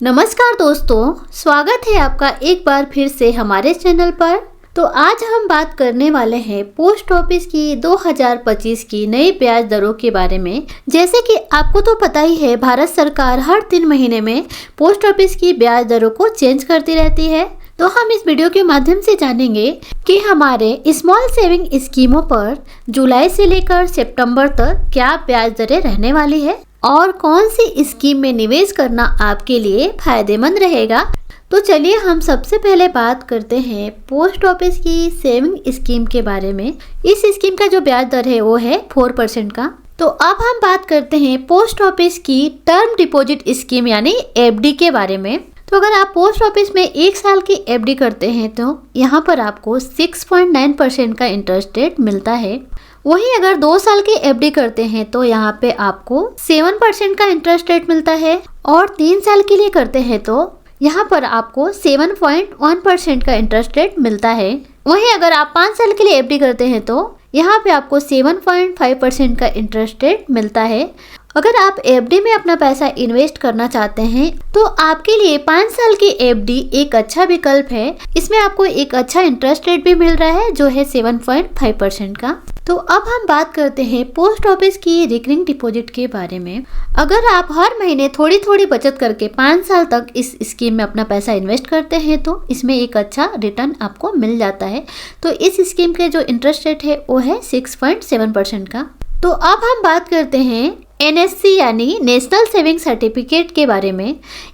नमस्कार दोस्तों, स्वागत है आपका एक बार फिर से हमारे चैनल पर। तो आज हम बात करने वाले हैं पोस्ट ऑफिस की 2025 की नई ब्याज दरों के बारे में। जैसे कि आपको तो पता ही है, भारत सरकार हर 3 महीने में पोस्ट ऑफिस की ब्याज दरों को चेंज करती रहती है। तो हम इस वीडियो के माध्यम से जानेंगे कि हमारे स्मॉल सेविंग स्कीमों पर जुलाई से लेकर सितंबर तक क्या ब्याज दरें रहने वाली है और कौन सी स्कीम में निवेश करना आपके लिए फायदेमंद रहेगा। तो चलिए हम सबसे पहले बात करते हैं पोस्ट ऑफिस की सेविंग स्कीम के बारे में। इस स्कीम का जो ब्याज दर है वो है 4% का। तो अब हम बात करते हैं पोस्ट ऑफिस की टर्म डिपॉजिट स्कीम यानी एफडी के बारे में। तो अगर आप पोस्ट ऑफिस में 1 साल की एफडी करते हैं तो यहाँ पर आपको 6.9% का इंटरेस्ट रेट मिलता है। वहीं अगर 2 साल की एफडी करते हैं तो यहाँ पे आपको 7% का इंटरेस्ट रेट मिलता है और 3 साल के लिए करते हैं तो यहाँ पर आपको 7.1% का इंटरेस्ट रेट मिलता है। वहीं अगर आप 5 साल के लिए एफडी करते हैं तो यहाँ पे आपको 7.5% का इंटरेस्ट रेट मिलता है। अगर आप एफडी में अपना पैसा इन्वेस्ट करना चाहते हैं तो आपके लिए 5 साल की एफडी एक अच्छा विकल्प है। इसमें आपको एक अच्छा इंटरेस्ट रेट भी मिल रहा है जो है 7.5% का। तो अब हम बात करते हैं पोस्ट ऑफिस की रिकरिंग डिपॉजिट के बारे में। अगर आप हर महीने थोड़ी थोड़ी बचत करके 5 साल तक इस स्कीम में अपना पैसा इन्वेस्ट करते हैं तो इसमें एक अच्छा रिटर्न आपको मिल जाता है। तो इस स्कीम के जो इंटरेस्ट रेट है वो है 6.7% का। तो अब हम बात करते हैं एनएससी यानी नेशनल सेविंग सर्टिफिकेट के बारे में।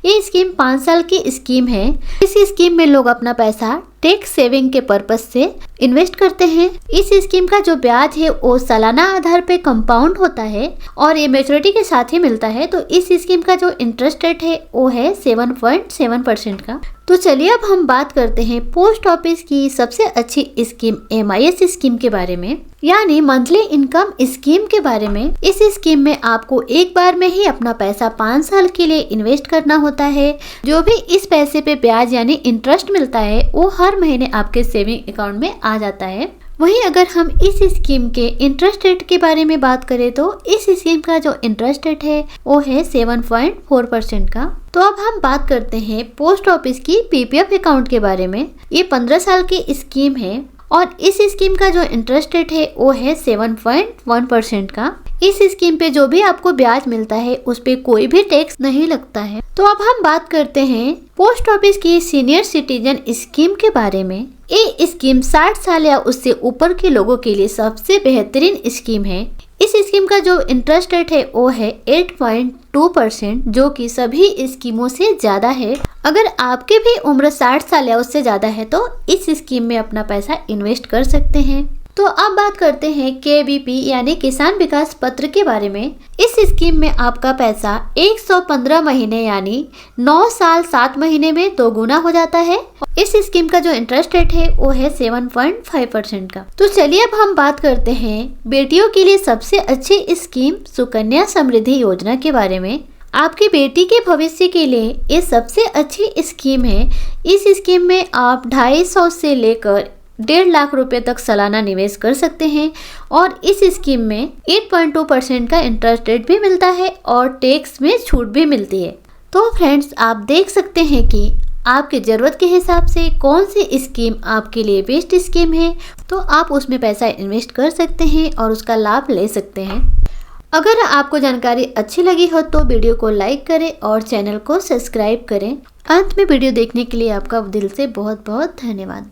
ये स्कीम 5 साल की स्कीम है। इस स्कीम में लोग अपना पैसा टैक्स सेविंग के पर्पस से इन्वेस्ट करते हैं। इस स्कीम का जो ब्याज है वो सालाना आधार पे कंपाउंड होता है और ये मैच्योरिटी के साथ ही मिलता है। तो इस स्कीम का जो इंटरेस्ट रेट है वो है 7.7% का। तो चलिए अब हम बात करते हैं पोस्ट ऑफिस की सबसे अच्छी स्कीम MIS स्कीम के बारे में, यानी मंथली इनकम स्कीम के बारे में। इस स्कीम में आपको एक बार में ही अपना पैसा 5 साल के लिए इन्वेस्ट करना होता है। जो भी इस पैसे पे ब्याज यानी इंटरेस्ट मिलता है वो हर महीने आपके सेविंग अकाउंट में आ जाता है। वहीं अगर हम इस स्कीम के इंटरेस्ट रेट के बारे में बात करें तो इस स्कीम का जो इंटरेस्ट रेट है वो है 7.4% का। तो अब हम बात करते हैं पोस्ट ऑफिस की PPF अकाउंट के बारे में। ये 15 साल की स्कीम है और इस स्कीम का जो इंटरेस्ट रेट है वो है 7.1% का। इस स्कीम पे जो भी आपको ब्याज मिलता है उस पे कोई भी टैक्स नहीं लगता है। तो अब हम बात करते हैं पोस्ट ऑफिस की सीनियर सिटीजन स्कीम के बारे में। ये स्कीम 60 साल या उससे ऊपर के लोगों के लिए सबसे बेहतरीन स्कीम है। इस स्कीम का जो इंटरेस्ट रेट है वो है 8.2%, जो कि सभी स्कीमों से ज्यादा है। अगर आपकी भी उम्र 60 साल या उससे ज्यादा है तो इस स्कीम में अपना पैसा इन्वेस्ट कर सकते हैं। तो अब बात करते हैं KVP यानी किसान विकास पत्र के बारे में। इस स्कीम में आपका पैसा 115 महीने यानी 9 साल 7 महीने में 2 गुना हो जाता है। इस स्कीम का जो इंटरेस्ट रेट है वो है 7.5% का। तो चलिए अब हम बात करते हैं बेटियों के लिए सबसे अच्छी स्कीम सुकन्या समृद्धि योजना के बारे में। आपकी बेटी के भविष्य के लिए ये सबसे अच्छी स्कीम है। इस स्कीम में आप 250 से लेकर 1.5 लाख रुपए तक सालाना निवेश कर सकते हैं और इस स्कीम में 8.2% का इंटरेस्ट रेट भी मिलता है और टैक्स में छूट भी मिलती है। तो फ्रेंड्स, आप देख सकते हैं कि आपके ज़रूरत के हिसाब से कौन सी स्कीम आपके लिए बेस्ट स्कीम है, तो आप उसमें पैसा इन्वेस्ट कर सकते हैं और उसका लाभ ले सकते हैं। अगर आपको जानकारी अच्छी लगी हो तो वीडियो को लाइक करें और चैनल को सब्सक्राइब करें। अंत में वीडियो देखने के लिए आपका दिल से बहुत बहुत धन्यवाद।